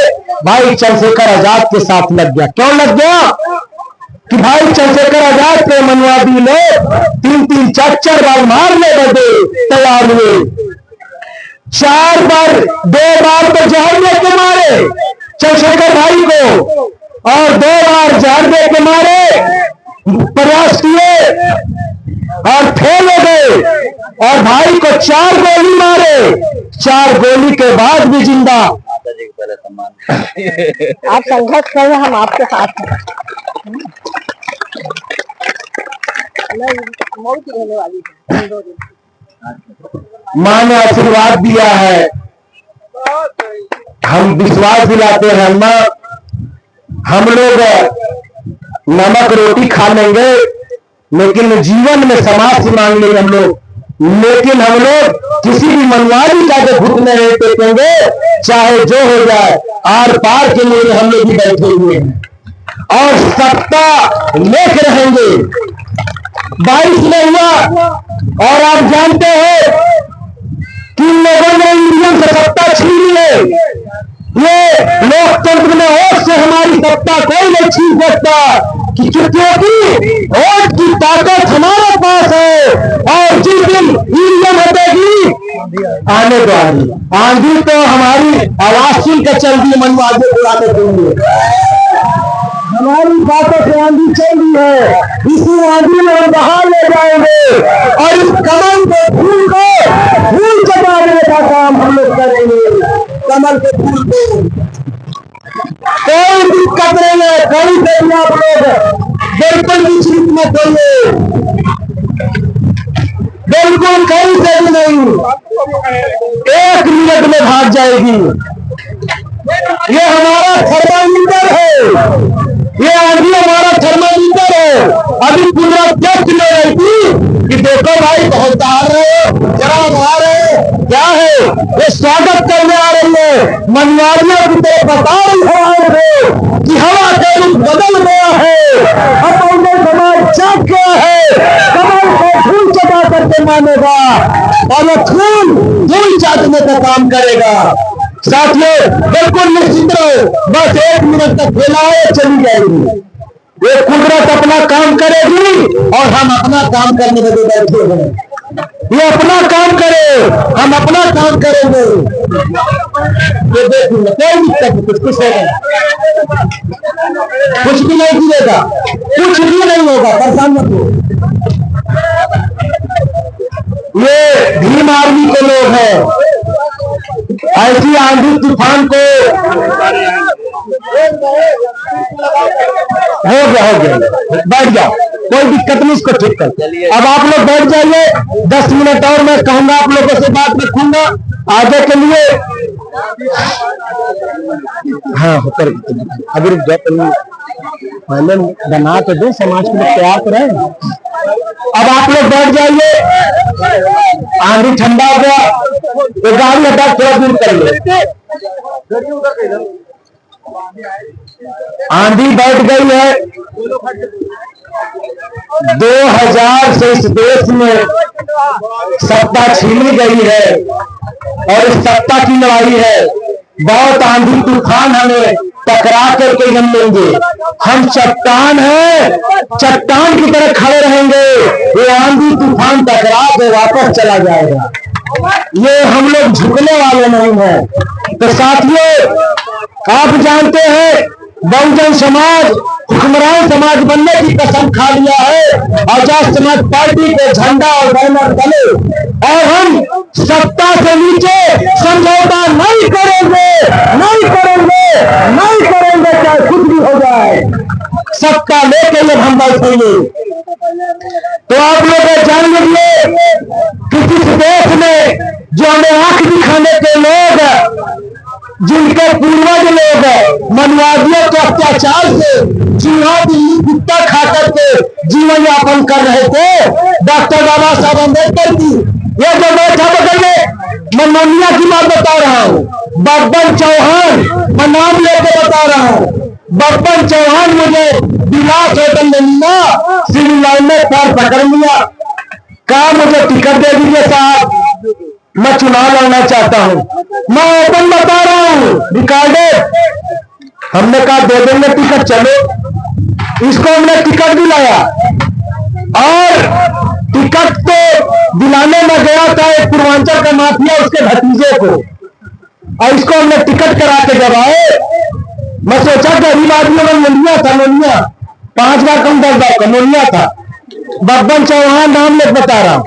भाई चंद्रशेखर आजाद के साथ लग गया। क्यों लग गया? कि भाई चंद्रशेखर आजाद के मनवादी लोग 3-3 4-4 बार मारने बदे तैयार हुए। 4 बार 2 बार तो जहर दे के मारे चंद्रशेखर भाई को, और 2 बार जहर दे के मारे प्रयास किए और फेल हो गए। और भाई को 4 गोली मारे, 4 गोली के बाद भी जिंदा। आप संघर्ष करें, हम आपके साथ हैं। माँ ने आशीर्वाद दिया है, हम विश्वास दिलाते हैं। माँ हम लोग नमक रोटी खा लेंगे, लेकिन जीवन में समाज से मांग लेंगे हम लोग, लेकिन हम लोग किसी भी मनवादी जाके घुटने नहीं टेकेंगे, चाहे जो हो जाए। आर पार के लिए हम लोग भी बैठे हुए हैं और सत्ता लेके रहेंगे। 22 में हुआ और आप जानते हो किन लोगों ने इंडियन से सत्ता छीनी है। ये लोकतंत्र में वोट से हमारी सत्ता कोई नहीं छीन सकता, क्योंकि वोट की ताकत हमारे पास है। और जिस दिन ईवीएम हटेगी आने दो आंधी। आंधी तो हमारी आवाज सुन कर चल रही है, मनवादे उड़ाने के लिए हमारी बातों से आंधी चल रही है। इसी आंधी में हम बाहर ले जाएंगे और इस कमल के फूल को फूल जमाने का काम हम लोग करेंगे। कमल के फूल को कोई दिक्कत नहीं है, कोई भी आप लोग बिल्कुल भी चिंता मत होइए, बिल्कुल कहीं से भी नहीं, 1 मिनट में भाग जाएगी। ये हमारा थर्मामीटर है, ये आंधी हमारा थर्मामीटर है। अभी कुदरत देख ले रही थी कि देखो भाई बहुत आ रहे हो, जरा आ रहे हो, क्या है ये स्वागत करने आ रही है। मनवाड़ियों की तरफ बता रही है कि हवा का रुख बदल गया है, अब समाज जाग गया है, कमल को फूल चढ़ा करके मानेगा और वो फूल चाटने का काम करेगा। साथियों बिल्कुल निश्चित रहो, बस 1 मिनट तक फैलाए चली जाएगी। ये कुदरत अपना काम करेगी और हम अपना काम करने के लिए बैठे हैं। ये अपना काम करे, हम अपना काम करेंगे। ये देखिए कोई दिक्कत कुछ होगा, कुछ भी नहीं गिरेगा, कुछ भी नहीं होगा, परेशान मत हो। ये भीम आर्मी के लोग हैं। ऐसी आंधी तूफान को हो गया, बैठ जाओ, कोई दिक्कत नहीं, इसको ठीक कर। अब आप लोग बैठ जाइए, 10 मिनट और मैं कहूंगा, आप लोगों से बात रखूंगा आगे के लिए। हाँ होकर अगर पहले बना तो दो, समाज के लिए तैयार तो रहे। अब आप लोग बैठ जाइए, आंधी ठंडा हो गया तो गाड़ी हटा थोड़ा दूर कर ले। आंधी बैठ गई है। 2000 से इस देश में सत्ता छीनी गई है और इस सत्ता की लड़ाई है। बहुत आंधी तूफान हमें टकरा करके हम लेंगे। हम चट्टान हैं, चट्टान की तरह खड़े रहेंगे। ये आंधी तूफान टकरा के वापस चला जाएगा। ये हम लोग झुकने वाले नहीं हैं। तो साथियों आप जानते हैं बहुजन समाज हुक्मरान समाज बनने की कसम खा लिया है। आजाद समाज पार्टी के झंडा और बैनर तले और हम सत्ता से नीचे समझौता नहीं करेंगे, नहीं करेंगे, नहीं करेंगे, चाहे कुछ भी हो जाए। सत्ता लेके जब हम बैठेंगे तो आप लोग जान लीजिए कि इस देश में जो हमें आंख दिखाने के लोग, जिनके पूर्वज लोग मनवादियों के अत्याचार से चूहा बिल्ली कुत्ता खा करके जीवन यापन कर रहे थे, डॉक्टर बाबा साहब अम्बेडकर की ये जो बैठा बदले मैं नोनिया की बात बता रहा हूँ। बब्बन चौहान मैं नाम लेकर बता रहा हूँ। बब्बन चौहान मुझे विलास होटल में मिला, सिविल लाइन में पैर पकड़ लिया, कहा मुझे टिकट दे दीजिए साहब, मैं चुनाव लड़ना चाहता हूं। मैं ओपन बता रहा हूं, रिकॉर्डेड। हमने कहा दे देंगे टिकट, चलो। इसको हमने टिकट दिलाया और टिकट तो दिलाने में गया था एक पूर्वांचल का माफिया, उसके भतीजे को, और इसको हमने टिकट करा के जब आए, मैं सोचा गरीब आदमी में नोनिया था, नोनिया 5 बार कम 10 बार का नोनिया था। बब्बन चौहान नाम ले बता रहा हूं,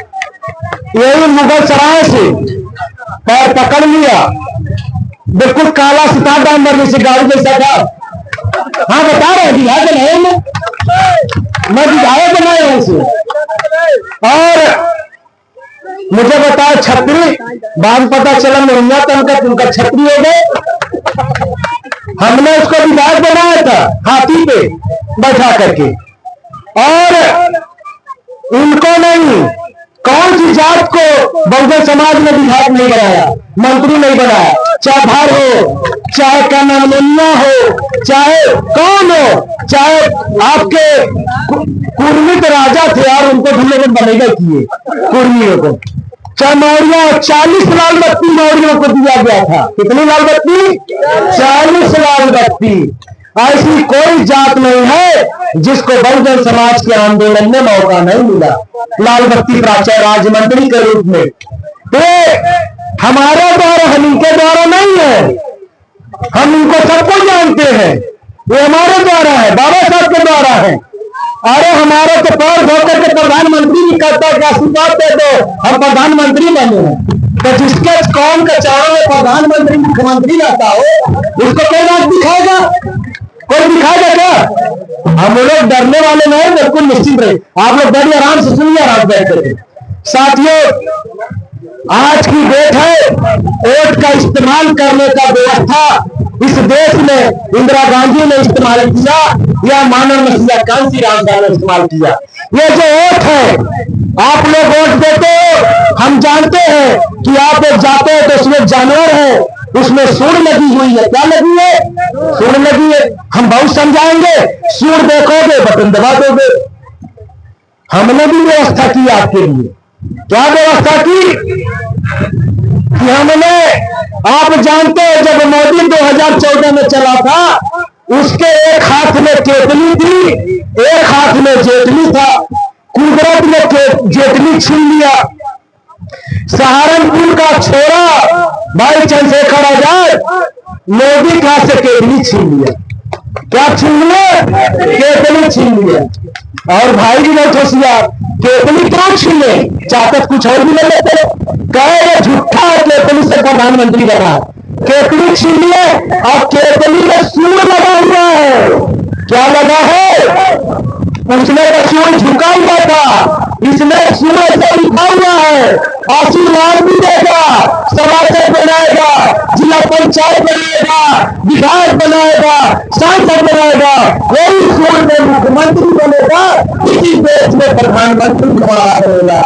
यही मुगल सराय से पैर पकड़ लिया, बिल्कुल काला सितार डांबर जैसे गाड़ी जैसा था। हाँ बता रहे दिखाए बनाए मैं दिखाए बनाए हैं इसे। और मुझे बताया छतरी, बाद पता चला मोहम्मद तनका उनका छतरी हो गए। हमने उसको विधायक बनाया था हाथी पे बैठा करके, और उनको नहीं, कौन सी जात को बहुजन समाज ने विधायक नहीं बनाया, मंत्री नहीं बनाया, चाहे भार हो, चाहे क्या नाम मुन्ना हो, चाहे कौन हो, चाहे आपके कुर्मित राजा थे और उनको हम लोगों ने बनेगा किए कुर्मियों को, चाहे मौर्य 40 लाल बत्ती मौर्यों को दिया गया था। कितनी लाल बत्ती? 40 लाल बत्ती। ऐसी कोई जात नहीं है जिसको बहुजन समाज के आंदोलन में मौका नहीं मिला। लाल बत्ती प्राचार्य राज्य मंत्री के रूप में हमारे द्वारा, हम इनके द्वारा नहीं है, हम इनको सबको जानते हैं, ये हमारे द्वारा है, बाबा साहब के द्वारा है। अरे हमारे तो पैर धोकर के प्रधानमंत्री भी कहता है कि आशीर्वाद दे दो, हम प्रधानमंत्री बने हैं। तो जिसके कौन के चारों में प्रधानमंत्री मुख्यमंत्री रहता हो, उसको कोई बात दिखाएगा? कोई दिखाएगा क्या? हम लोग डरने वाले नहीं, बिल्कुल निश्चित रहे। आप लोग बड़ी आराम से सुनिए, आराम बैठ करके। साथियों, आज की डेट है, वोट का इस्तेमाल करने का व्यवस्था इस देश में इंदिरा गांधी ने इस्तेमाल किया या मानव मसीहा कांसी रामदास ने इस्तेमाल किया। ये जो वोट है, आप लोग वोट देते हो, हम जानते हैं कि आप लोग जाते हो तो उसमें जानवर है, उसमें सूंड लगी हुई है। क्या लगी है? सूंड लगी है। हम बहुत समझाएंगे, सूंड देखोगे बटन दबा दोगे। हमने भी व्यवस्था की आपके लिए। क्या व्यवस्था की? कि हमने, आप जानते हैं जब मोदी 2014 में चला था, उसके एक हाथ में केतली थी, एक हाथ में जेटली था। कुदरत ने जेटली छीन लिया। सहारनपुर का छोरा भाई चंद्रशेखर आजाद, मोदी का से केतली छीन लिया। क्या छीन लिया? केतली छीन लिया। और भाई भी बहुत होशियार, केतली क्यों छीने? चाहते कुछ और भी ले लेते। कहे झूठा है, केतली से प्रधानमंत्री बना। केतली छीन लिए और केतली में सूंड लगा हुआ है। क्या लगा है? उसने का सूंड झुका हुआ था, इसमें सूंड ऐसा लिखा हुआ है, आशीर्वाद भी देगा, सभासद बनाएगा, जिला पंचायत बनाएगा, विधायक बनाएगा, सांसद बनाएगा। वही सूंड में मुख्यमंत्री बनेगा, इसी देश में प्रधानमंत्री बनेगा।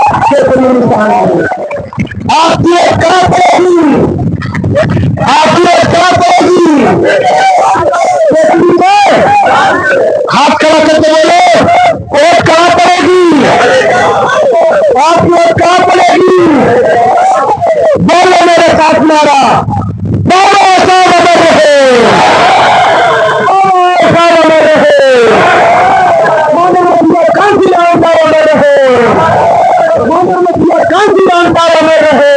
आप ये क्या करेगी? आप ये क्या करेगी? हाथ खड़ा करके बोलो, वोट कहां पड़ेगी? आप वोट कहां पड़ेगी? बोलो मेरे साथ नारा, बोलो ऐसा बने रहे, ऐसा बने रहे, कांसी राम का बने रहे, कांसी राम का बने रहे,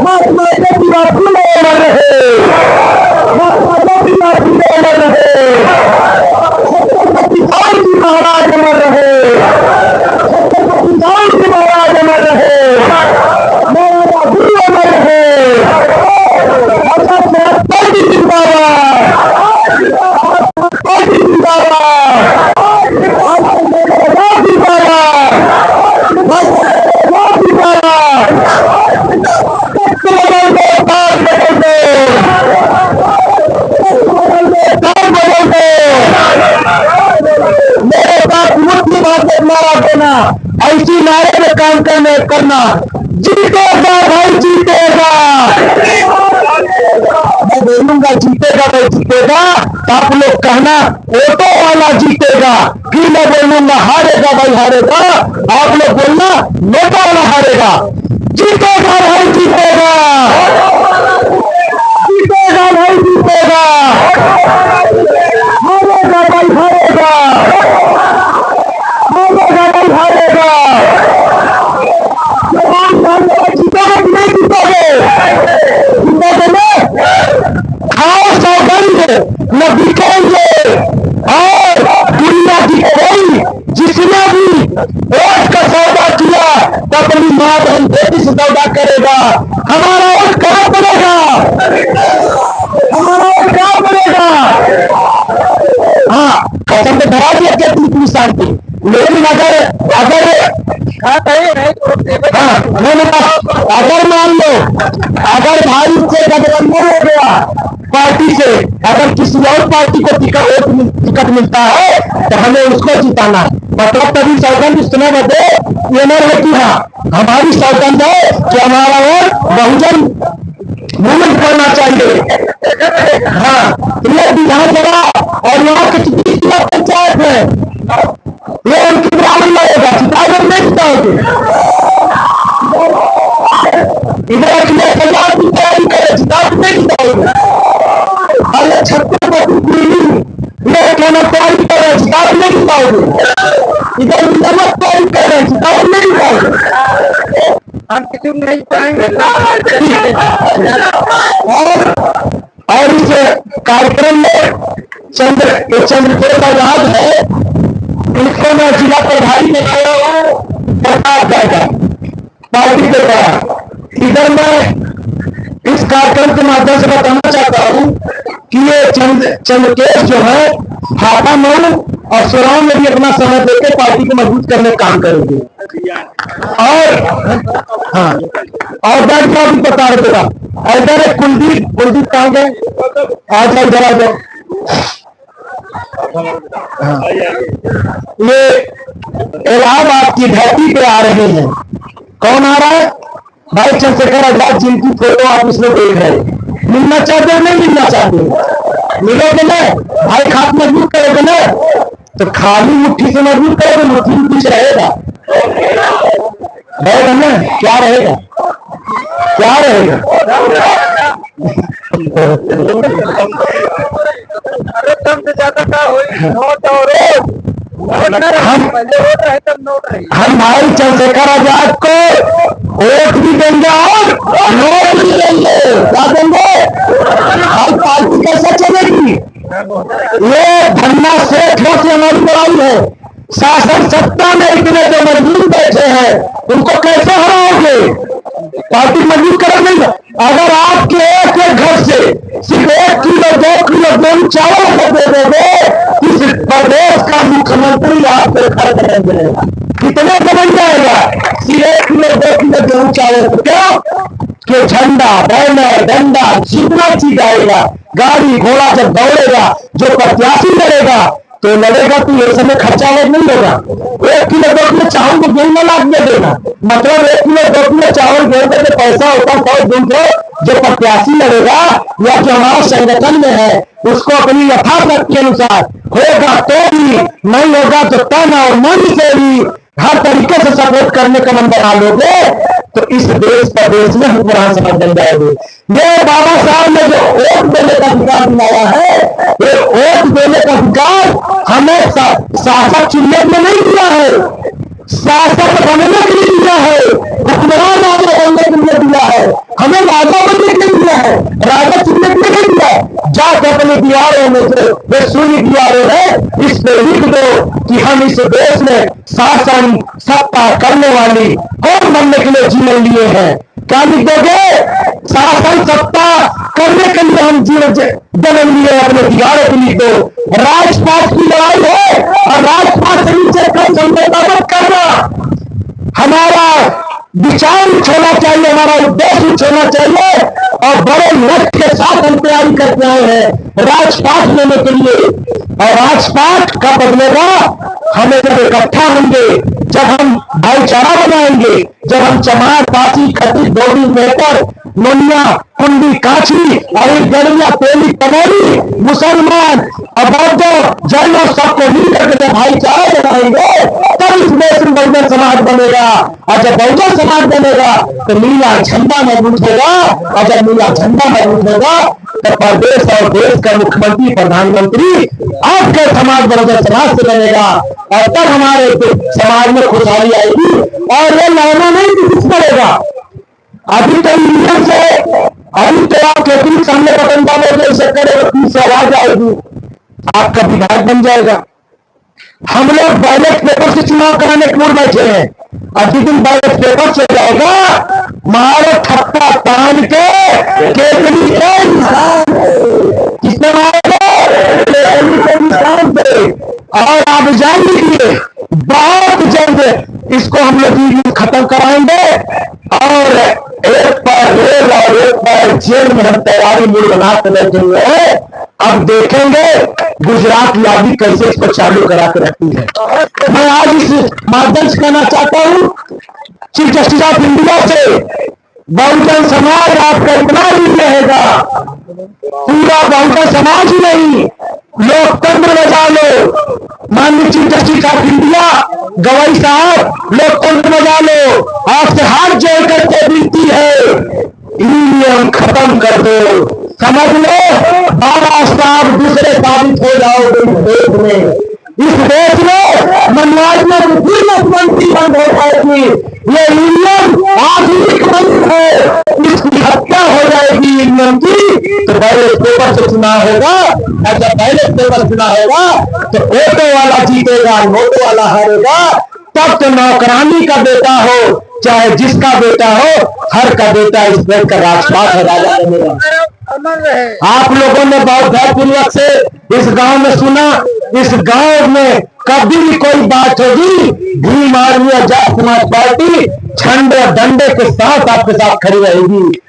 महात्मा ज्योतिबा फुले बने रहे, महात्मा ज्योतिबा फुले बने रहे, छत्रपति महाराज अमर रहे, छत्रपति महाराज अमर रहे, महाराजा गुरु अमर रहे, मोदी जिंदाबाद, मोदी जिंदाबाद, मोदी जिंदाबाद, मोदी मेरे साथ मुट्ठी बात नारा देना, ऐसी नारे में काम करना। जीतेगा भाई, जीतेगा। मैं बोलूंगा जीतेगा भाई, जीतेगा। आप लोग कहना ऑटो वाला जीतेगा, फिर मैं बोलूंगा हारेगा भाई, हारेगा। आप लोग बोलना नेता वाला हारेगा। जीतेगा भाई, जीतेगा, जीतेगा भाई, जीतेगा, हारेगा भाई, हारेगा, हारेगा भाई, हारेगा। जीतेगा कि नहीं जीतोगे? जीतोगे ना? खाओ सौगंध, न बिकेंगे। और दुनिया की कोई जिसने भी वोट का सौदा किया तो अपनी मां बहन बेटी से सौदा करेगा। हमारा वोट कहां पड़ेगा? हमारा वोट कहां पड़ेगा? हाँ, कसम तो धरा दिया केतली शांति, लेकिन अगर अगर मान लो, अगर भाई से गठबंधन हो गया पार्टी से, अगर किसी और पार्टी को टिकट मिलता है तो हमें उसको जिताना है। मतलब तभी सौगंध इतना बदे ये नहीं है कि हाँ हमारी सौगंध है कि हमारा वोट बहुजन मूवमेंट करना चाहिए। हाँ, ये विधानसभा और यहाँ की जिला पंचायत है, ये उनकी बराबर लगेगा। जिताओगे नहीं जिताओगे? इधर की तैयारी करे, जिताओगे नहीं जिताओगे? अरे छत्रपति पाओगे, इधर नमक पानी कर रहे हैं, नहीं पाओगे, हम किसी नहीं पाएंगे। और इस कार्यक्रम में चंद्रशेखर आजाद है, इसको मैं जिला प्रभारी में आया हूँ प्रताप जाएगा पार्टी के द्वारा। इधर मैं इस कार्यक्रम के माध्यम से बताना चाहता हूँ कि ये चंद्रकेश जो है हाथा मऊ और सुराव में भी अपना समय देकर पार्टी को मजबूत करने का काम करेंगे। और हाँ, और बैठ का भी बता रहे थे, और इधर एक कुलदीप कहाँ गए, आ जाओ जरा जाओ। हाँ, ये इलाहाबाद की धरती पे आ रहे हैं। कौन आ रहा है? भाई चंद्रशेखर आजाद, जिनकी फोटो आप इसमें देख रहे हैं। मिलना चाहते हो नहीं मिलना चाहते हो? मिलोगे ना भाई, खास मजबूत करोगे ना, तो खाली मुट्ठी से मजबूत करोगे, मुट्ठी में कुछ रहेगा ना? क्या रहेगा, क्या रहेगा? हम भाई चंद्रशेखर आजाद को वोट भी देंगे और नोट भी देंगे। क्या देंगे? हर पार्टी कैसे चलेगी? ये धन्ना सेठों से हमारी लड़ाई है। शासन सत्ता में इतने जो मजबूत बैठे हैं, उनको कैसे हराओगे? पार्टी मजबूत करो नहीं। अगर आपके एक घर से सिर्फ 1 किलो 2 किलो गेहूं चावल दे दोगे, इस प्रदेश का मुख्यमंत्री आप पे खड़ा कर देगा। कितने का बन जाएगा? सिर्फ 1 किलो 2 किलो गेहूं चावल, तो क्या कि झंडा बैनर डंडा जितना चीज आएगा, गाड़ी घोड़ा जब दौड़ेगा, जो प्रत्याशी लड़ेगा तो लड़ेगा, तो ये समय खर्चा नहीं होगा। 1 किलो 2 किलो चावल को गेहूं में लाद देगा, मतलब 1 किलो 2 किलो चावल गेहूं का पैसा होता है। जो प्रत्याशी लड़ेगा या जो हमारा संगठन में है, उसको अपनी यथाशक्ति के अनुसार होगा तो भी, नहीं होगा तो तन और मन से भी हर तरीके से सपोर्ट करने का मन बना लोगे, तो इस देश प्रदेश में हुक्मरान समाज बन जाएंगे। ये बाबा साहब ने जो वोट देने का अधिकार दिलाया है, ये वोट देने का अधिकार हमें शासक चुनने में नहीं दिया है, शासक बनने के लिए दिया है, हुक्मरान राजा बनने के लिए दिया है, हमें राजा बनने के लिए दिया है, राजा चुनने के लिए नहीं दिया। जाके अपने दीवारों में से वे सूर्य दीवारों है, इस पे लिख दो कि हम इस देश में शासन सत्ता करने वाली कौन बनने के लिए जीवन लिए हैं। क्या लिख दोगे? शासन सत्ता करने के लिए हम जीवन जन्म लिए, अपने दीवारों को लिख दो। राजपाट की लड़ाई है और राजपाट से नीचे कम समझौता मत करना। हमारा विचार होना चाहिए, हमारा उद्देश्य होना चाहिए, और बड़े लक्ष्य के साथ हम तैयारी करते आए हैं राजपाट लेने के लिए। और राजपाट का बदलेगा हमें जब इकट्ठा होंगे, जब हम भाईचारा बनाएंगे, जब हम चमार पासी खती डोरी मेहतर नोनिया कुंडी काछी और गड़िया पेली कमोरी मुसलमान अबौद्ध जैनों सबको मिलकर के भाईचारा बनाएंगे, तब इस देश में बहुजन समाज बनेगा। और जब बहुजन समाज बनेगा तो नीला झंडा मजबूत होगा, और जब नीला झंडा मजबूत होगा तो प्रदेश और देश का मुख्यमंत्री प्रधानमंत्री आपके समाज बहुजन समाज से बनेगा, और तब हमारे समाज में खुशहाली आएगी। और ये लाना नहीं किस पड़ेगा। अभी तो इंडियन से अभी तो आप खेती सामने पतन डालोगे, इसे करेगा 30 आवाज आएगी, आपका विधायक बन जाएगा। हम लोग बैलेट पेपर से चुनाव कराने के मूड बैठे हैं, अभी दिन बैलेट पेपर से जाएगा मारे ठप्पा तान के केतली के किसने मारेगा? और आप जान लीजिए बहुत जल्द इसको हम लोग खत्म कराएंगे, और एक बार रेल और एक बार जेल में हम तैयारी मूड बनाते बैठे हुए हैं। अब देखेंगे गुजरात यादी कैसे इसको चालू करा के रखती है। मैं आज इस माध्यम से कहना चाहता हूँ चीफ जस्टिस ऑफ इंडिया से, बहुजन समाज आपका इतना ही रहेगा, पूरा बहुजन समाज ही नहीं, लोकतंत्र बजा लो। माननीय चीफ जस्टिस ऑफ इंडिया गवाई साहब, लोकतंत्र बजा लो, आपसे हाथ जोड़ करके विनती है, ईवीएम खत्म कर दो। समझ लो बाबा साहब दूसरे साबित हो जाओगे इस देश में। इस देश में समाज में विभिन्न बंद हो जाएगी। ये यूनियन आधुनिक बंद है, इसकी हत्या हो जाएगी यूनियन की। तो बैलेट पेपर से चुनाव होगा, जब बैलेट पेपर चुनाव होगा तो ऑटो वाला जीतेगा, नोटो वाला हारेगा। तब तो नौकरानी का बेटा हो चाहे जिसका बेटा हो, हर का बेटा इस देश का राजपाट है, राजा बनेगा। आप लोगों ने बहुत धैर्यपूर्वक से इस गांव में सुना। इस गांव में कभी भी कोई बात होगी, भीम आर्मी और जाट समाज पार्टी झंडे और डंडे के साथ आपके साथ खड़ी रहेगी।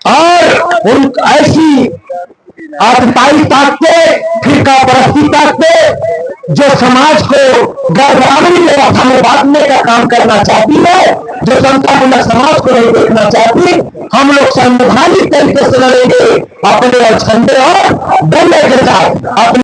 और उन ऐसी आतताई ताकतें, फिरका परस्ती ताकतें जो समाज को बराबरी में हमें बांटने का काम करना चाहती है, जो समता समाज को नहीं देखना चाहती, हम लोग संवैधानिक तरीके से लड़ेंगे अपने झंडे और डंडे के साथ। अपने